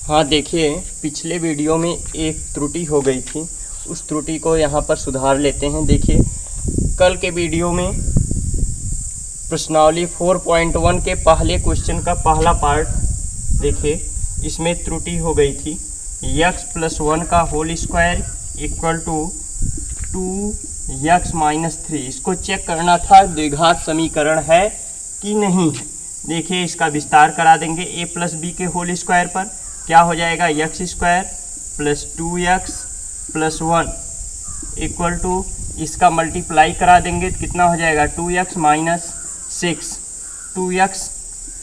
हाँ देखिए, पिछले वीडियो में एक त्रुटि हो गई थी, उस त्रुटि को यहाँ पर सुधार लेते हैं। देखिए, कल के वीडियो में प्रश्नावली 4.1 के पहले क्वेश्चन का पहला पार्ट देखिए, इसमें त्रुटि हो गई थी। x+1 का whole square equal to 2x-3। इसको चेक करना था द्विघात समीकरण है कि नहीं है। देखिए, इसका विस्तार करा देंगे a+b के होल स्क्वायर पर। क्या हो जाएगा? x² plus 2x+1 equal to, इसका मल्टीप्लाई करा देंगे तो कितना हो जाएगा? 2x minus 6। 2x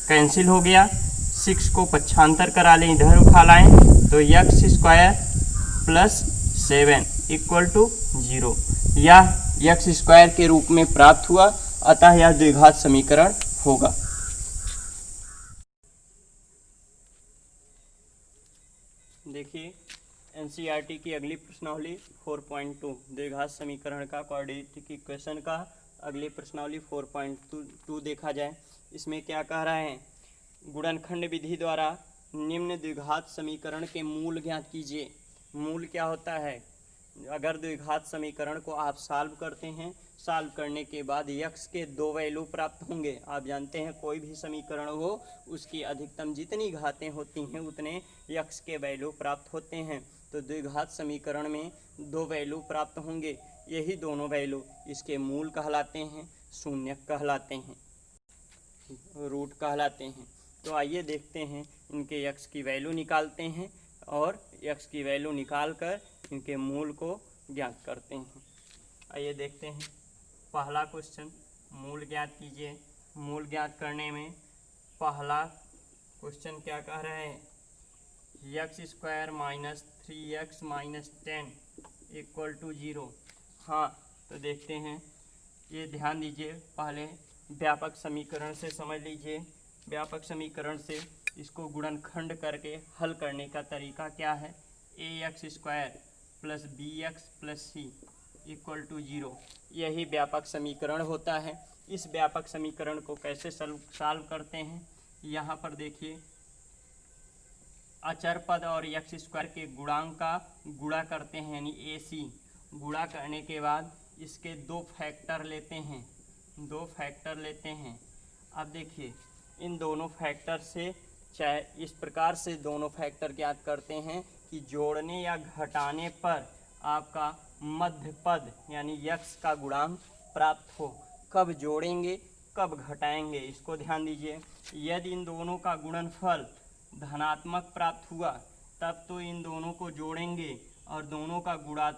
कैंसिल हो गया, 6 को पक्षांतर करा लें, इधर उठा लाएं तो x² प्लस 7 इक्वल टू 0। यह x² के रूप में प्राप्त हुआ, अतः यह द्विघात समीकरण होगा। देखिए, एनसीईआरटी की अगली प्रश्नावली 4.2 द्विघात समीकरण का क्वाड्रेटिक इक्वेशन का अगली प्रश्नावली 4.2 देखा जाए। इसमें क्या कह रहा है? गुणनखंड विधि द्वारा निम्न द्विघात समीकरण के मूल ज्ञात कीजिए। मूल क्या होता है? अगर द्विघात समीकरण को आप सॉल्व करते हैं, सॉल्व करने के बाद x के 2 वैल्यू प्राप्त होंगे। आप जानते हैं कोई भी समीकरण हो, उसकी अधिकतम जितनी घातें होती हैं उतने x के वैल्यू प्राप्त होते हैं। तो द्विघात समीकरण में 2 वैल्यू प्राप्त होंगे, यही दोनों वैल्यू इसके मूल कहलाते हैं, शून्यक कहलाते हैं, रूट कहलाते हैं। तो आइए देखते हैं, इनके x की वैल्यू निकालते हैं और x की वैल्यू निकाल कर इनके मूल को ज्ञात करते हैं। आइए देखते हैं पहला क्वेश्चन, मूल ज्ञात कीजिए। मूल ज्ञात करने में पहला क्वेश्चन क्या कह रहे हैं? x² minus 3x minus 10 equal to 0। हाँ, तो देखते हैं, ये ध्यान दीजिए, पहले व्यापक समीकरण से समझ लीजिए। व्यापक समीकरण से इसको गुणनखंड करके हल करने का तरीका क्या है? ax² plus bx plus c equal to 0, यही व्यापक समीकरण होता है। इस व्यापक समीकरण को कैसे सॉल्व करते हैं? यहाँ पर देखिए, अचर पद और x² के गुणांक का गुणा करते हैं, यानी ac। गुणा करने के बाद इसके 2 फैक्टर लेते हैं, 2 फैक्टर लेते हैं। अब देखिए, इन दोनों फैक्टर से चाहे इस प्रकार से दोनों फैक्टर ज्ञात करते हैं कि जोड़ने या घटाने पर आपका मध्य पद यानी x का गुणांक प्राप्त हो। कब जोड़ेंगे, कब घटाएंगे, इसको ध्यान दीजिए। यदि इन दोनों का गुणनफल धनात्मक प्राप्त हुआ, तब तो इन दोनों को जोड़ेंगे, और दोनों का गुणा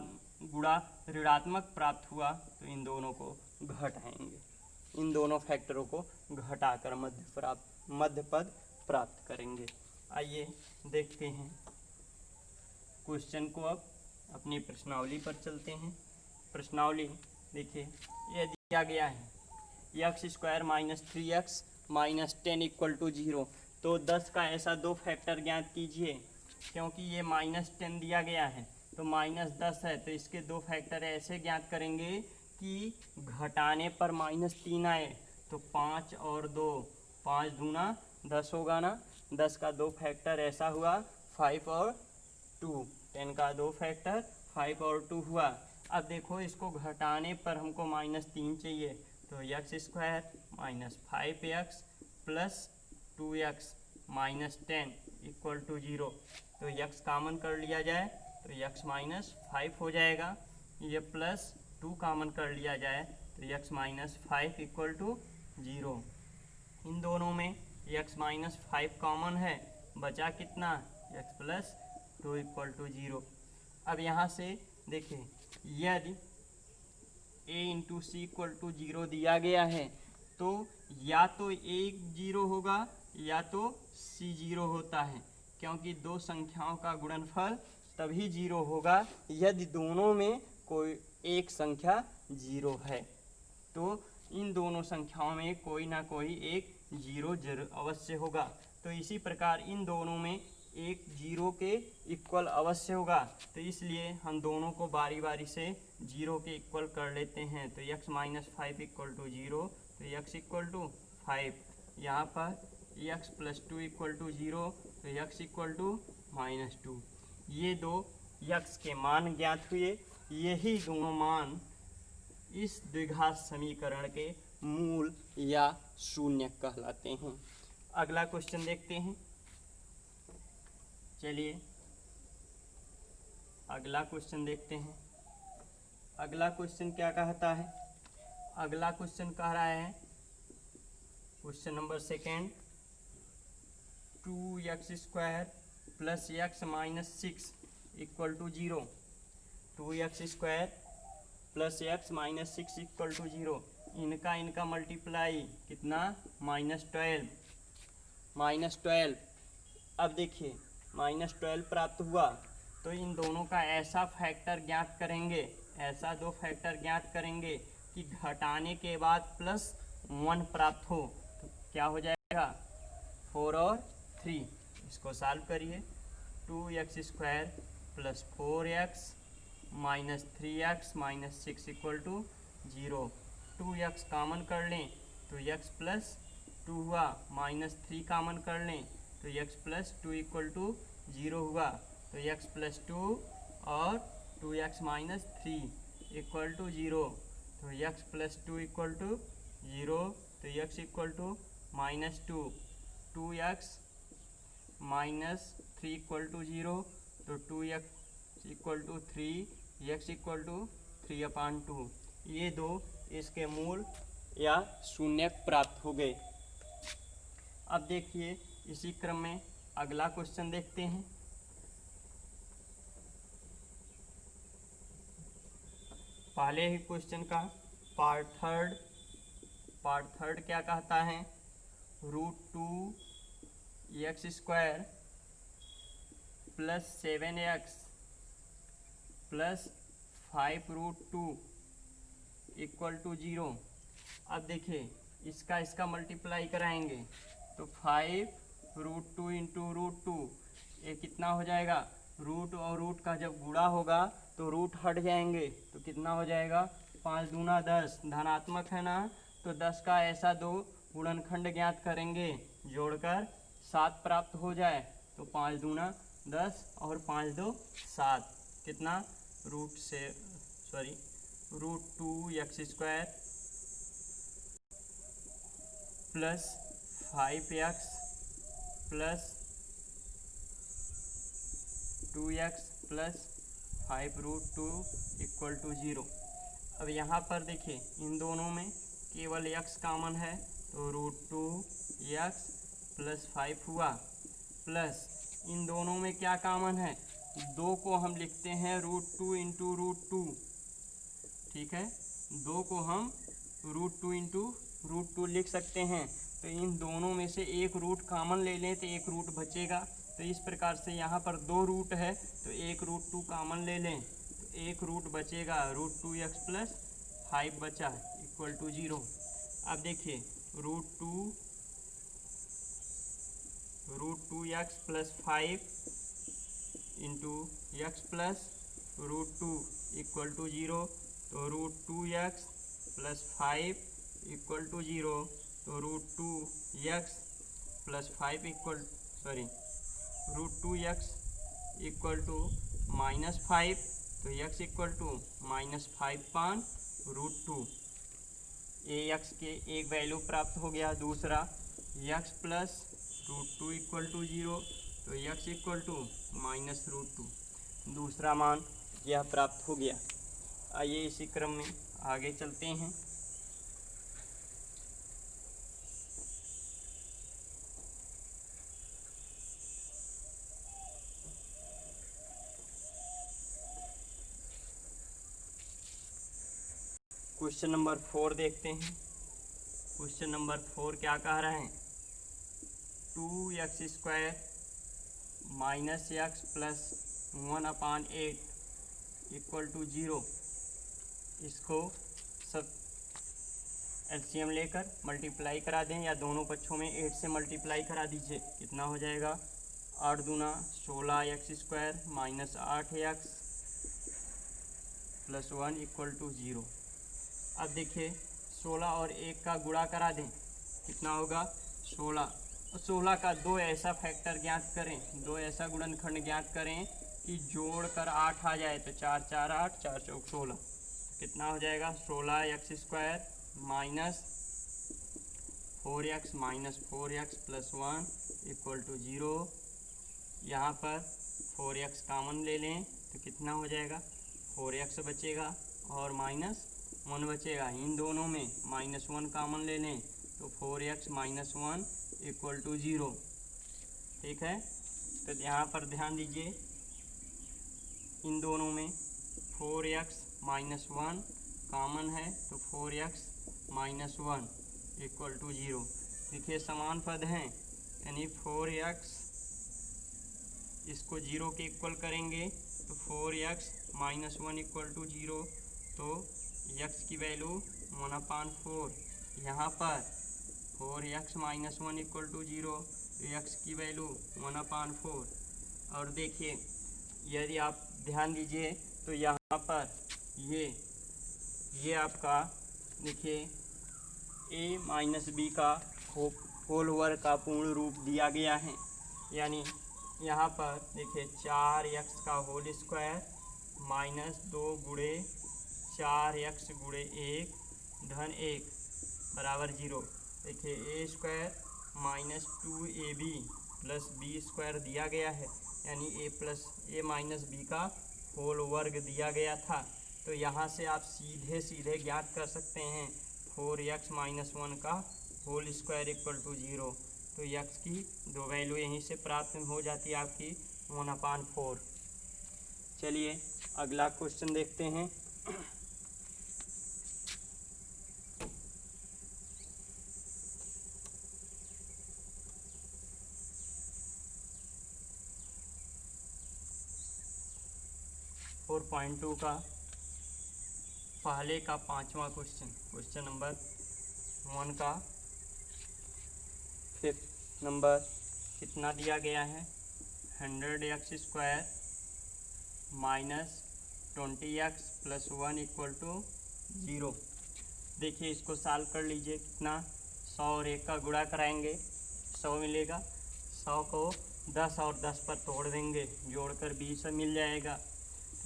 ऋणात्मक प्राप्त हुआ तो इन दोनों को घटाएंगे। इन दोनों फैक्टरों को घटाकर मध्य पद प्राप्त करेंगे। आइए देखते हैं क्वेश्चन को। अब अपनी प्रश्नावली पर चलते हैं। प्रश्नावली देखिए, यह दिया गया है x² minus 3x minus 10 equal to 0। तो 10 का ऐसा 2 फैक्टर ज्ञात कीजिए, क्योंकि ये -10 दिया गया है तो -10 है, तो इसके 2 फैक्टर ऐसे ज्ञात करेंगे कि घटाने पर -3 आए। तो 5 और 2, 5 दूना 10 होगा ना। 10 का 2 फैक्टर ऐसा हुआ 5 और 2। 10 का 2 फैक्टर 5 और 2 हुआ। अब देखो, इसको घटाने पर हमको -3 चाहिए, तो x² minus 5x plus 2x minus 10 equal to 0। तो x कामन कर लिया जाए तो x माइनस 5 हो जाएगा। ये प्लस 2 कामन कर लिया जाए तो x माइनस 5 इक्वल टू 0। इन दोनों में x माइनस 5 कॉमन है, बचा कितना? x plus 2 equal to 0। अब यहाँ से देखिए, यदि a into c equal to 0 दिया गया है, तो या तो a 0 होगा या तो c 0 होता है, क्योंकि 2 संख्याओं का गुणनफल तभी 0 होगा यदि दोनों में कोई एक संख्या 0 है। तो इन दोनों संख्याओं में कोई ना कोई एक 0 जरूर अवश्य होगा। तो इसी प्रकार इन दोनों में एक 0 के इक्वल अवश्य होगा, तो इसलिए हम दोनों को बारी बारी से 0 के इक्वल कर लेते हैं। तो x माइनस 5 इक्वल टू 0, तो x इक्वल टू 5। यहाँ पर x प्लस 2 इक्वल टू 0, तो x इक्वल टू -2। ये दो यक्स के मान ज्ञात हुए। यही दोनों मान इस द्विघात समीकरण के मूल या शून्य कहलाते हैं। अगला क्वेश्चन देखते हैं। चलिए अगला क्वेश्चन देखते हैं। अगला क्वेश्चन क्या कहता है? अगला क्वेश्चन कह रहा है, question number second, 2x² plus x minus 6 equal to 0। 2x² plus x minus 6 equal to 0। इनका मल्टीप्लाई कितना? -12। -12। अब देखिए -12 प्राप्त हुआ तो इन दोनों का ऐसा फैक्टर ज्ञात करेंगे, ऐसा दो फैक्टर ज्ञात करेंगे कि घटाने के बाद +1 प्राप्त हो। तो क्या हो जाएगा? 4 और 3। इसको सॉल्व करिए। 2x² plus 4x minus 3x minus 6 equal to 0। 2x common कर लें तो x प्लस 2 हुआ, -3 कॉमन कर लें तो x प्लस 2 इक्वल टू 0 हुआ। तो x प्लस 2 और 2x माइनस 3 इक्वल टू 0। तो x प्लस 2 इक्वल टू 0। तो x equal to -2, 2x minus 3 equal to 0। तो 2x equal to 3, x equal to 3/2। ये दो इसके मूल या शून्य प्राप्त हो गए। अब देखिए इसी क्रम में अगला क्वेश्चन देखते हैं। पहले ही क्वेश्चन का पार्ट थर्ड क्या कहता है? √2x² plus 7x plus 5√2 equal to 0। अब देखिए इसका मल्टीप्लाई कराएंगे तो 5√2 इंटू √2, ये कितना हो जाएगा? रूट और रूट का जब गुणा होगा तो रूट हट जाएंगे तो कितना हो जाएगा? 5 दूना 10, धनात्मक है ना, तो 10 का ऐसा दो गुणनखंड ज्ञात करेंगे जोड़कर 7 प्राप्त हो जाए। तो 5 दूना 10 और 5 दो 7, कितना? √2x² plus 5x plus 2x plus 5√2 equal to 0। अब यहाँ पर देखिए इन दोनों में केवल x कॉमन है तो √2x प्लस 5 हुआ, प्लस इन दोनों में क्या कॉमन है? 2 को हम लिखते हैं √2 इंटू √2, ठीक है, 2 को हम √2 इंटू √2 लिख सकते हैं। तो इन दोनों में से एक रूट कॉमन ले लें तो एक रूट बचेगा। तो इस प्रकार से यहाँ पर 2 रूट है तो एक √2 कॉमन ले लें तो एक रूट बचेगा, √2x प्लस 5 बचा इक्वल टू 0। अब देखिए √2x plus 5 into x plus √2 equal to 0। तो √2x प्लस 5 इक्वल टू 0। तो √2x plus 5 √2x equal to -5, तो x इक्वल टू -5/√2। ये x के एक वैल्यू प्राप्त हो गया। दूसरा x प्लस √2 इक्वल टू 0, तो x इक्वल टू -√2, दूसरा मान यह प्राप्त हो गया। आइए इसी क्रम में आगे चलते हैं। क्वेश्चन नंबर 4 देखते हैं। क्वेश्चन नंबर 4 क्या कह रहे हैं? 2x² minus x plus 1/8 equal to 0। इसको सब एलसीएम लेकर मल्टीप्लाई करा दें या दोनों पक्षों में 8 से मल्टीप्लाई करा दीजिए। कितना हो जाएगा? 8 दूना 16x² minus 8x plus 1 equal to 0। अब देखिए 16 और 1 का गुणा करा दें, कितना होगा? 16 16 का दो ऐसा फैक्टर ज्ञात करें, दो ऐसा गुणनखंड ज्ञात करें कि जोड़कर 8 आ जाए। तो 4 4 8, 4 चौक 16, कितना हो जाएगा 16x² minus 4x minus 4x plus 1 equal to 0। यहाँ पर 4x कॉमन ले लें तो कितना हो जाएगा 4x बचेगा और माइनस 1 बचेगा। इन दोनों में -1 कॉमन ले लें तो 4x माइनस 1 इक्वल टू 0। ठीक है, तो यहाँ पर ध्यान दीजिए, इन दोनों में 4x माइनस 1 कॉमन है तो 4x माइनस 1 इक्वल टू 0। देखिए समान पद हैं, यानी 4x इसको 0 के इक्वल करेंगे तो 4x माइनस 1 इक्वल टू 0। तो x की वैल्यू 1/4। यहाँ पर 4x माइनस 1 इक्वल टू 0, तो x की वैल्यू 1/4। और देखिए यदि आप ध्यान दीजिए तो यहाँ पर ये आपका देखिए a माइनस बी का होल वर्ग का पूर्ण रूप दिया गया है। यानी यहाँ पर देखिए 4x का होल स्क्वायर माइनस 2 गुणे 4x गुणे 1 धन 1 बराबर 0। देखिए a² minus 2ab plus b² दिया गया है, यानी a माइनस बी का होल वर्ग दिया गया था। तो यहाँ से आप सीधे ज्ञात कर सकते हैं 4x माइनस 1 का होल स्क्वायर इक्वल टू 0। तो x की दो वैल्यू यहीं से प्राप्त हो जाती है आपकी 1/4। चलिए अगला क्वेश्चन देखते हैं। और 4.2 का पहले का 5वां क्वेश्चन नंबर 1 का 5th नंबर कितना दिया गया है 100x² minus 20x plus 1 equal to 0। देखिए इसको सॉल्व कर लीजिए। कितना 100 और 1 का गुणा कराएंगे 100 मिलेगा, 100 को 10 और 10 पर तोड़ देंगे, जोड़कर 20 मिल जाएगा। तो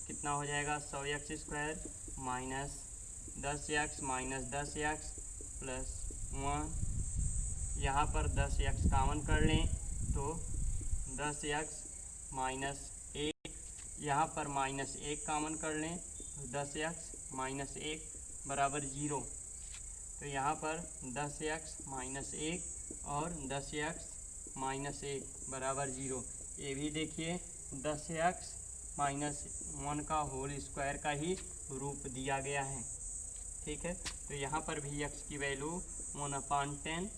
कितना हो जाएगा 100x² minus 10x minus 10x plus 1। यहाँ पर 10x कॉमन कर लें तो 10x माइनस 1, यहाँ पर -1 कॉमन कर लें तो 10x माइनस 1 बराबर 0। तो यहाँ पर 10x माइनस 1 और 10x माइनस 1 बराबर 0। ये भी देखिए 10x माइनस 1 का होल स्क्वायर का ही रूप दिया गया है। ठीक है, तो यहाँ पर भी x की वैल्यू 1/10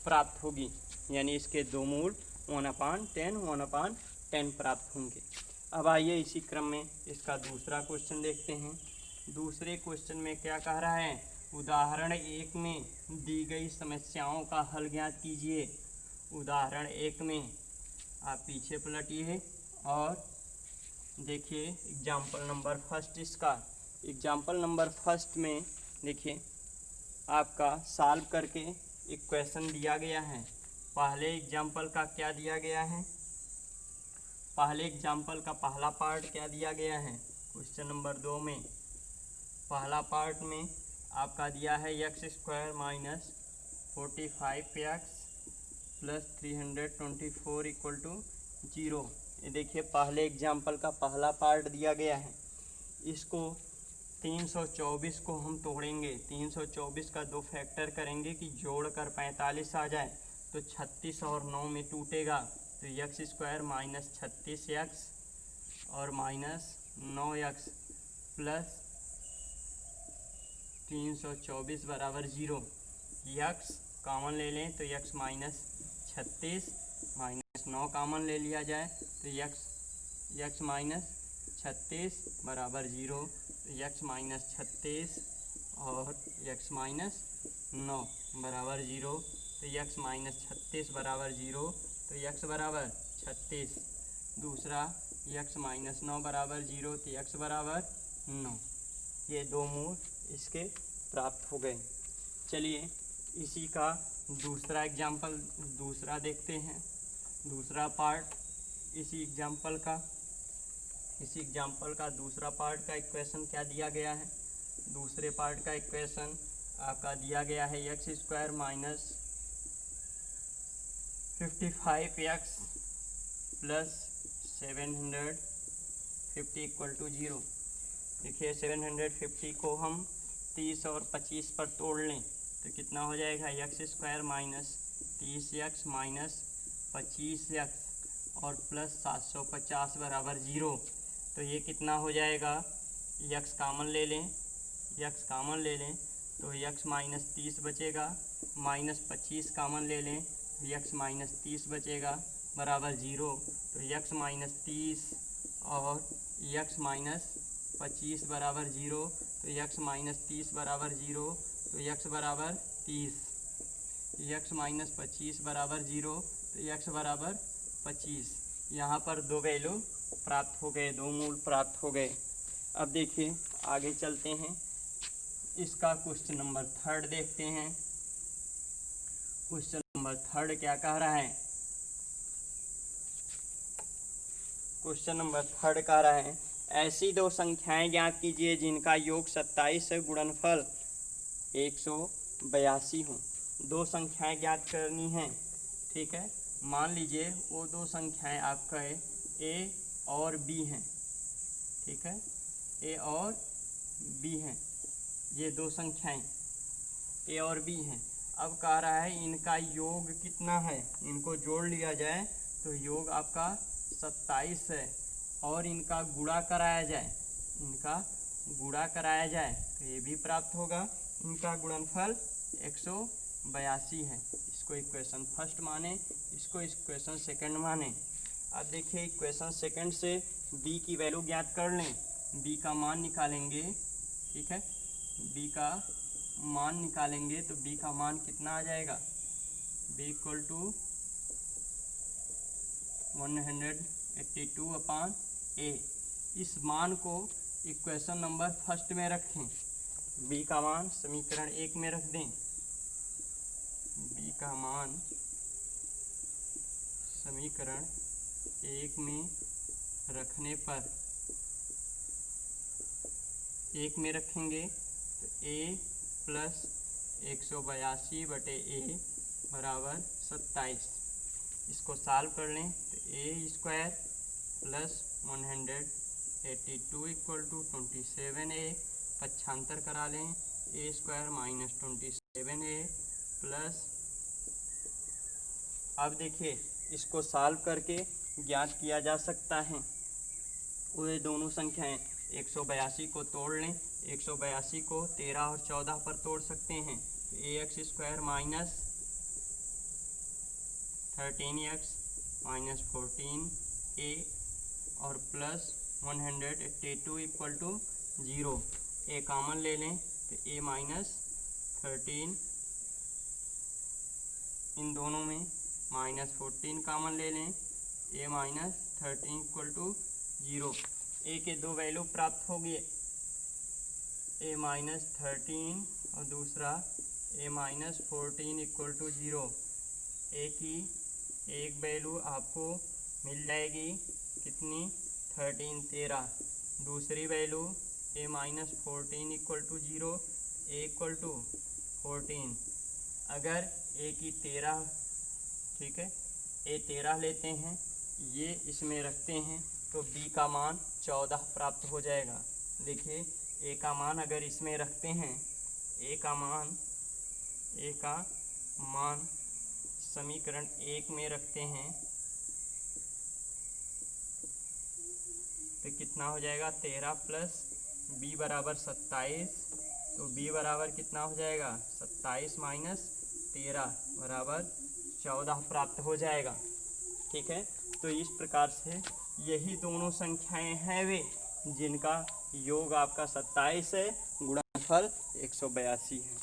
प्राप्त होगी, यानी इसके दो मूल 1/10 प्राप्त होंगे। अब आइए इसी क्रम में इसका दूसरा क्वेश्चन देखते हैं। दूसरे क्वेश्चन में क्या कह रहा है, उदाहरण 1 में दी गई समस्याओं का हल ज्ञात कीजिए। उदाहरण 1 में आप पीछे पलटिए और देखिए एग्जाम्पल नंबर फर्स्ट इसका। एग्जाम्पल नंबर फर्स्ट में देखिए आपका सॉल्व करके एक क्वेश्चन दिया गया है। पहले एग्जाम्पल का क्या दिया गया है, पहले एग्जाम्पल का पहला पार्ट क्या दिया गया है क्वेश्चन नंबर 2 में। पहला पार्ट में आपका दिया है x² minus 45x plus 324 equal to 0। ये देखिए पहले एग्जाम्पल का पहला पार्ट दिया गया है। इसको 324 को हम तोड़ेंगे, 324 का दो फैक्टर करेंगे कि जोड़कर 45 आ जाए। तो 36 और 9 में टूटेगा तो x² माइनस 36x और माइनस 9x प्लस 324 बराबर 0। x कॉमन ले लें तो x माइनस 36 माइनस 9 कॉमन ले लिया जाए तो x माइनस 36 बराबर 0। तो x माइनस 36 और x माइनस 9 बराबर 0। तो x माइनस 36 बराबर 0, तो x बराबर 36। दूसरा x माइनस 9 बराबर 0, तो x बराबर 9। ये दो मूल इसके प्राप्त हो गए। चलिए इसी का दूसरा एग्जाम्पल दूसरा देखते हैं, दूसरा पार्ट इसी एग्जाम्पल का दूसरा पार्ट का इक्वेशन क्या दिया गया है। दूसरे पार्ट का इक्वेशन आपका दिया गया है x square minus 55x plus 750 equal to 0। देखिए 750 को हम 30 और 25 पर तोड़ लें तो कितना हो जाएगा, x square minus 30x minus 25x और प्लस 750 बराबर 0। तो ये कितना हो जाएगा, यक्स कामन ले लें, तो यक्स माइनस 30 बचेगा, माइनस 25 कामन ले लें तो यक्स माइनस 30 बचेगा बराबर 0। तो यक्स माइनस 30 और यक्स माइनस 25 बराबर 0। तो यक्स माइनस 30 बराबर 0, तो यक्स बराबर 30, यक्स माइनस 25 बराबर 0, तो यक्स बराबर 25। यहाँ पर दो वैल्यू प्राप्त हो गए, दो मूल प्राप्त हो गए। अब देखिए आगे चलते हैं, इसका क्वेश्चन नंबर 3 देखते हैं। क्वेश्चन नंबर 3 क्या कह रहा है, क्वेश्चन नंबर 3 कह रहा है ऐसी दो संख्याएं ज्ञात कीजिए जिनका योग 27 है, गुणनफल 182 हो। दो संख्याएं ज्ञात करनी हैं, ठीक है। मान लीजिए वो दो संख्याएं आपका ए और बी हैं, ठीक है, ए और बी हैं, ये दो संख्याएं ए और बी हैं। अब कह रहा है इनका योग कितना है, इनको जोड़ लिया जाए तो योग आपका 27 है और इनका गुणा कराया जाए, तो ये भी प्राप्त होगा। इनका गुणनफल 182 है। इसको इक्वेशन फर्स्ट माने, इसको इक्वेशन सेकंड माने। अब देखिए इक्वेशन सेकंड से b की वैल्यू ज्ञात कर लें, b का मान निकालेंगे, ठीक है, b का मान निकालेंगे तो b का मान कितना आ जाएगा, b इक्वल टू 182/a। इस मान को इक्वेशन नंबर फर्स्ट में रखें, b का मान समीकरण 1 में रख दें, b का मान समीकरण 1 में रखने पर 1 में रखेंगे तो a प्लस 182/a बराबर 27। इसको सॉल्व कर लें तो a square plus 182 equal to 27a, पक्षांतर करा लें a square minus 27a plus, अब देखिए इसको सॉल्व करके ज्ञात किया जा सकता है। वो दोनों संख्याएं 182 को तोड़ लें, 182 को 13 और 14 पर तोड़ सकते हैं तो ax square minus 13x minus 14a और plus 182 equal to 0। a common ले लें तो a माइनस 13, इन दोनों में माइनस 14 कॉमन ले लें, a minus 13 equal to 0। a के दो वैल्यू प्राप्त हो गए, a माइनस 13 और दूसरा a minus 14 equal to 0। a की एक वैल्यू आपको मिल जाएगी कितनी, 13, दूसरी value a minus 14 equal to 0, a equal to 14। अगर a की 13, ठीक है, a 13 लेते हैं, ये इसमें रखते हैं तो b का मान 14 प्राप्त हो जाएगा। देखिए a का मान अगर इसमें रखते हैं, a का मान समीकरण 1 में रखते हैं तो कितना हो जाएगा, 13 प्लस b बराबर 27, तो b बराबर कितना हो जाएगा, 27 माइनस 13 बराबर 14 प्राप्त हो जाएगा, ठीक है। तो इस प्रकार से यही दोनों संख्याएं हैं वे जिनका योग आपका 27 है, गुणनफल 182 है।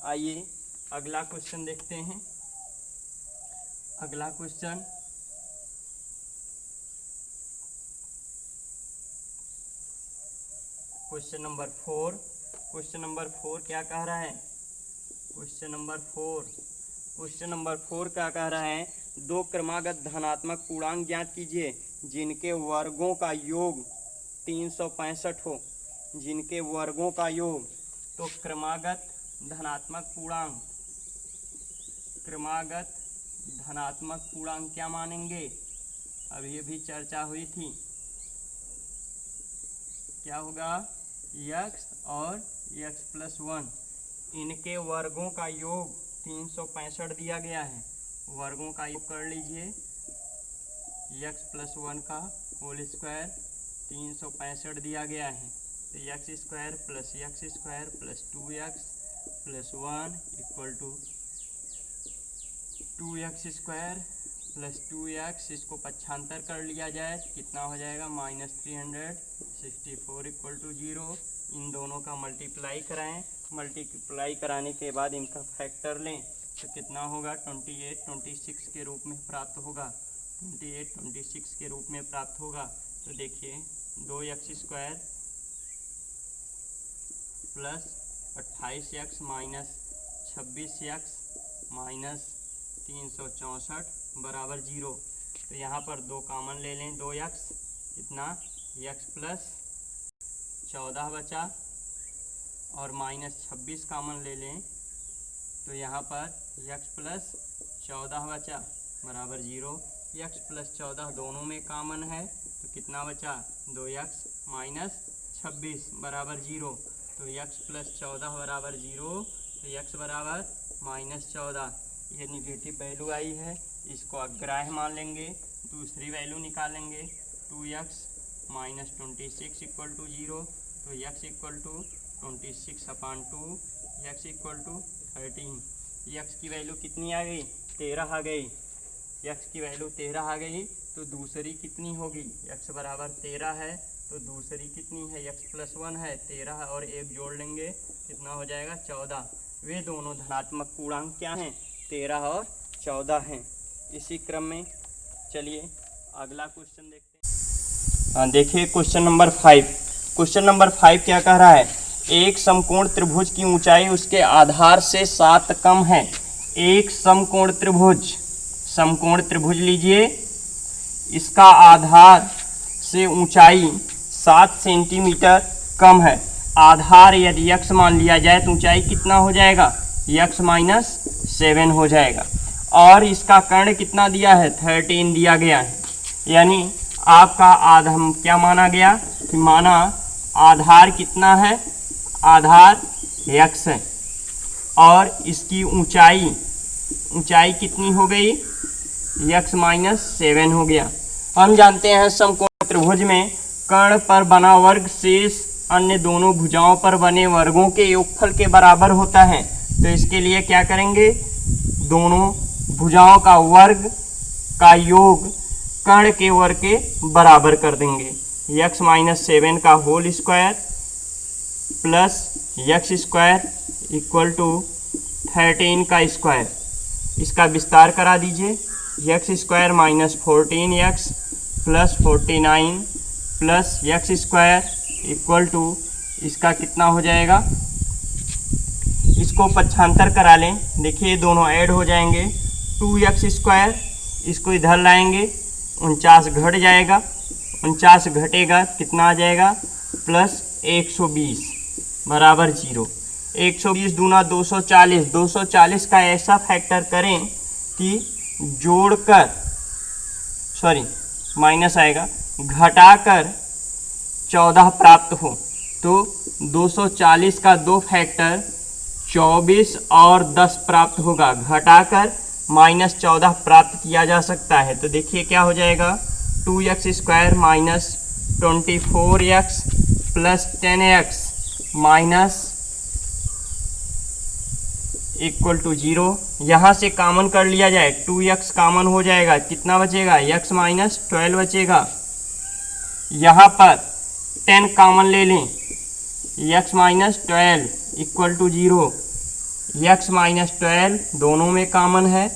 आइए अगला क्वेश्चन देखते हैं। अगला क्वेश्चन क्वेश्चन नंबर 4 क्या कह रहा है, क्वेश्चन नंबर 4 क्या कह रहा है, दो क्रमागत धनात्मक पूर्णांक ज्ञात कीजिए जिनके वर्गों का योग 365 हो। जिनके वर्गों का योग, तो क्रमागत धनात्मक पूर्णांक क्या मानेंगे, अभी अभी चर्चा हुई थी, क्या होगा, x और x+1, इनके वर्गों का योग 365 दिया गया है। वर्गों का योग कर लीजिए, x+1 का होल स्क्वायर 365 दिया गया है, तो x² + 2x + 1 = 2x² + 2x, इसको पक्षांतर कर लिया जाए कितना हो जाएगा, -364 = 0। इन दोनों का मल्टीप्लाई कराएं, मल्टीप्लाई कराने के बाद इनका फैक्टर लें तो कितना होगा, 28 26 के रूप में प्राप्त होगा। 28 26 के रूप में प्राप्त होगा। तो देखिए 2x² + 28x - 26x - 364 बराबर 0। तो यहाँ पर 2 कॉमन ले लें, 2x कितना, x+14 बचा, और -26 कॉमन ले लें तो यहाँ पर x+14 बचा बराबर 0। x+14 दोनों में कॉमन है तो कितना बचा, 2x - 26 बराबर 0। तो x+14 बराबर 0, तो x बराबर -14, ये निगेटिव वैल्यू आई है, इसको अग्राह्य मान लेंगे। दूसरी वैल्यू निकालेंगे, 2x - 26 = 0, तो x = 26/2, x = 13। x की वैल्यू कितनी आ गई, 13 आ गई। x की वैल्यू 13 आ गई, तो दूसरी कितनी होगी, x बराबर 13 है, तो दूसरी कितनी है, x+1 है, 13 और 1 जोड़ लेंगे कितना हो जाएगा, 14। वे दोनों धनात्मक पूर्णांक क्या हैं, 13 और 14 हैं। इसी क्रम में चलिए अगला क्वेश्चन देखते हैं। देखिए क्वेश्चन नंबर 5। क्वेश्चन नंबर 5 क्या कह रहा है, एक समकोण त्रिभुज की ऊंचाई उसके आधार से 7 कम है। एक समकोण त्रिभुज लीजिए, इसका आधार से ऊंचाई 7 सेंटीमीटर कम है। आधार यदि x मान लिया जाए तो ऊंचाई कितना हो जाएगा, x - 7 हो जाएगा। और इसका कर्ण कितना दिया है, 13 दिया गया है। यानी आपका आधार क्या माना गया, कि माना आधार कितना है, आधार x है, और इसकी ऊंचाई कितनी हो गई, x - 7 हो गया। हम जानते हैं समकोण त्रिभुज में कर्ण पर बना वर्ग शेष अन्य दोनों भुजाओं पर बने वर्गों के योगफल के बराबर होता है। तो इसके लिए क्या करेंगे, दोनों भुजाओं का वर्ग का योग कर्ण के वर्ग के बराबर कर देंगे। x - 7 का होल स्क्वायर प्लस x² = 13 का स्क्वायर, इसका विस्तार करा दीजिए। x² - 14x + 49 प्लस x² = इसका कितना हो जाएगा, इसको पक्षांतर करा लें, देखिए दोनों ऐड हो जाएंगे। 2x², इसको इधर लाएंगे, 49 घट जाएगा, 49 घटेगा कितना आ जाएगा, +120 बराबर 0। 120 दूना 240, 240 का ऐसा फैक्टर करें कि जोड़कर, माइनस आएगा, घटाकर 14 प्राप्त हो। तो 240 का 2 फैक्टर 24 और 10 प्राप्त होगा, घटाकर -14 प्राप्त किया जा सकता है। तो देखिए क्या हो जाएगा, 2x² - 24x + 10x = 0। यहाँ से कॉमन कर लिया जाए, 2x कॉमन हो जाएगा, कितना बचेगा, x - 12 बचेगा। यहाँ पर 10 कॉमन ले लें, x - 12 = 0। x - 12 दोनों में कॉमन है,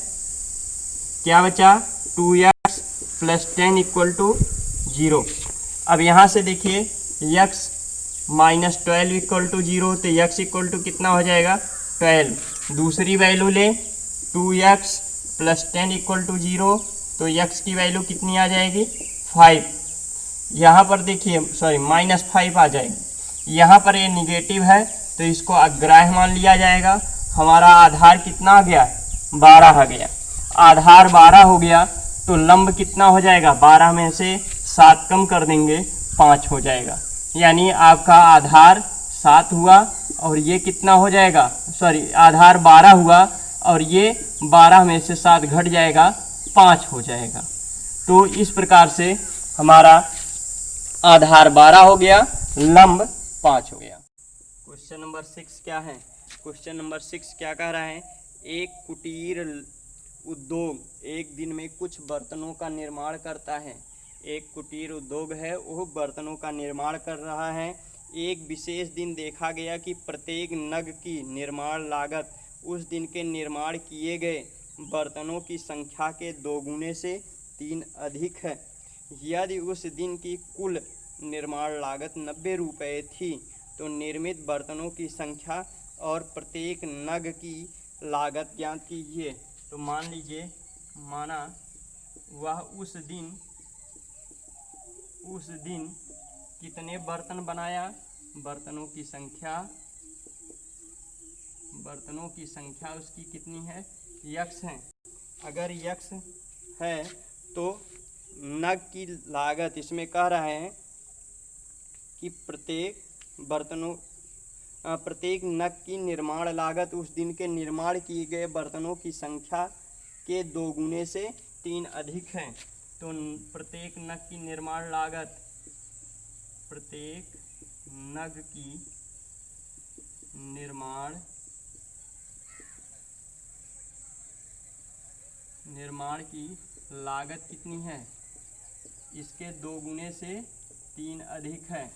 क्या बचा, 2x + 10 = 0। अब यहाँ से देखिए x - 12 = 0, तो x = कितना हो जाएगा, 12। दूसरी वैल्यू ले 2x प्लस 10 इक्वल टू 0, तो x की वैल्यू कितनी आ जाएगी 5। यहाँ पर देखिए सॉरी -5 आ जाएगी। यहाँ पर ये निगेटिव है तो इसको अग्राह्य मान लिया जाएगा। हमारा आधार कितना आ गया 12 आ गया। आधार 12 हो गया तो लंब कितना हो जाएगा 12 में से 7 कम कर देंगे 5 हो जाएगा। यानी आपका आधार 7 हुआ और ये कितना हो जाएगा सॉरी आधार 12 हुआ और ये 12 में से 7 घट जाएगा 5 हो जाएगा। तो इस प्रकार से हमारा आधार 12 हो गया, लंब 5 हो गया। क्वेश्चन नंबर 6 क्या है? क्वेश्चन नंबर 6 क्या कह रहा है? एक कुटीर उद्योग एक दिन में कुछ बर्तनों का निर्माण करता है। एक कुटीर उद्योग है, वो बर्तनों का निर्माण कर रहा है। एक विशेष दिन देखा गया कि प्रत्येक नग की निर्माण लागत उस दिन के निर्माण किए गए बर्तनों की संख्या के 2 गुने से 3 अधिक है। यदि उस दिन की कुल निर्माण लागत 90 रुपये थी तो निर्मित बर्तनों की संख्या और प्रत्येक नग की लागत ज्ञात कीजिए। तो मान लीजिए माना वह उस दिन कितने बर्तन बनाया, बर्तनों की संख्या उसकी कितनी है यक्स है। अगर यक्स है तो नग की लागत इसमें कह रहा है कि प्रत्येक नग की निर्माण लागत उस दिन के निर्माण किए गए बर्तनों की संख्या के 2 गुने से 3 अधिक है। तो प्रत्येक नग की निर्माण लागत निर्माण की लागत कितनी है, इसके 2 गुने से 3 अधिक है।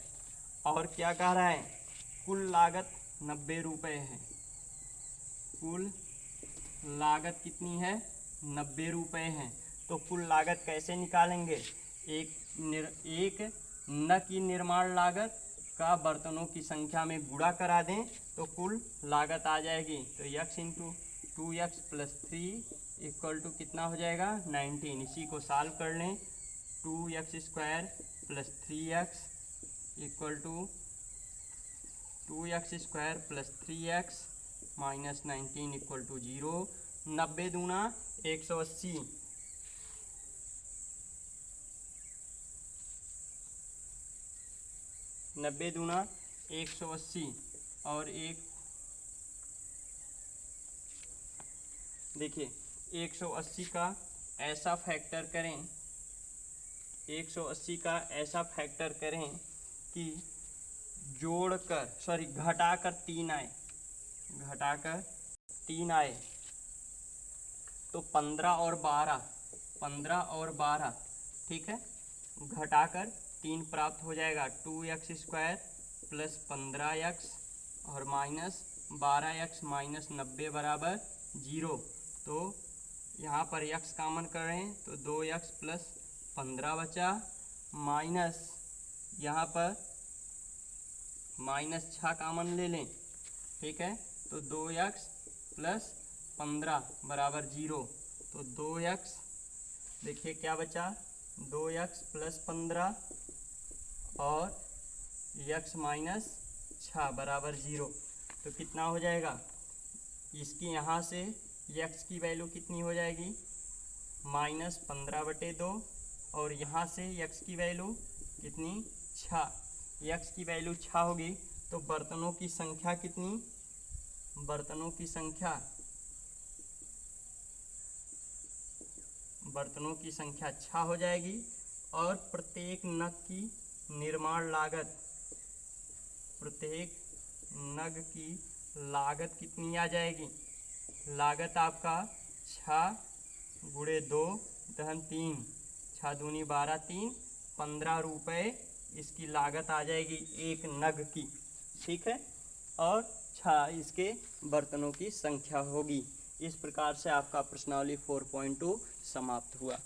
और क्या कह रहा है, कुल लागत 90 रुपये है। कुल लागत कितनी है 90 रुपये है। तो कुल लागत कैसे निकालेंगे? एक नग की निर्माण लागत का बर्तनों की संख्या में गुणा करा दें तो कुल लागत आ जाएगी। तो x into 2x plus 3 equal to कितना हो जाएगा 19। इसी को सॉल्व कर लें। 2x square plus 3x equal to 2x square plus 3x minus 19 equal to 0। 90 दूना 180, 90 दूना 180 और एक देखिए 180 का ऐसा फैक्टर करें, 180 का ऐसा फैक्टर करें कि घटाकर 3 आए, तो 15 और 12 ठीक है, घटाकर 3 प्राप्त हो जाएगा। 2x स्क्वायर प्लस 15x और माइनस 12x माइनस 90 बराबर 0। तो यहाँ पर x कॉमन कर रहे हैं तो 2x प्लस 15 बचा, माइनस यहाँ पर माइनस 6 कॉमन ले लें, ठीक है, तो 2x प्लस 15 बराबर 0। तो 2x देखिए क्या बचा, 2x प्लस 15 और x माइनस 6 बराबर 0। तो कितना हो जाएगा, इसकी यहाँ से x की वैल्यू कितनी हो जाएगी -15/2 और यहाँ से x की वैल्यू कितनी 6, x की वैल्यू 6 होगी तो बर्तनों की संख्या कितनी, बर्तनों की संख्या 6 हो जाएगी। और प्रत्येक नग की निर्माण लागत, प्रत्येक नग की लागत कितनी आ जाएगी, लागत आपका 6 गुणे 2 दहन 3, 6 दूनी 12, 3 15 रुपये इसकी लागत आ जाएगी एक नग की, ठीक है, और 6 इसके बर्तनों की संख्या होगी। इस प्रकार से आपका प्रश्नावली 4.2 समाप्त हुआ।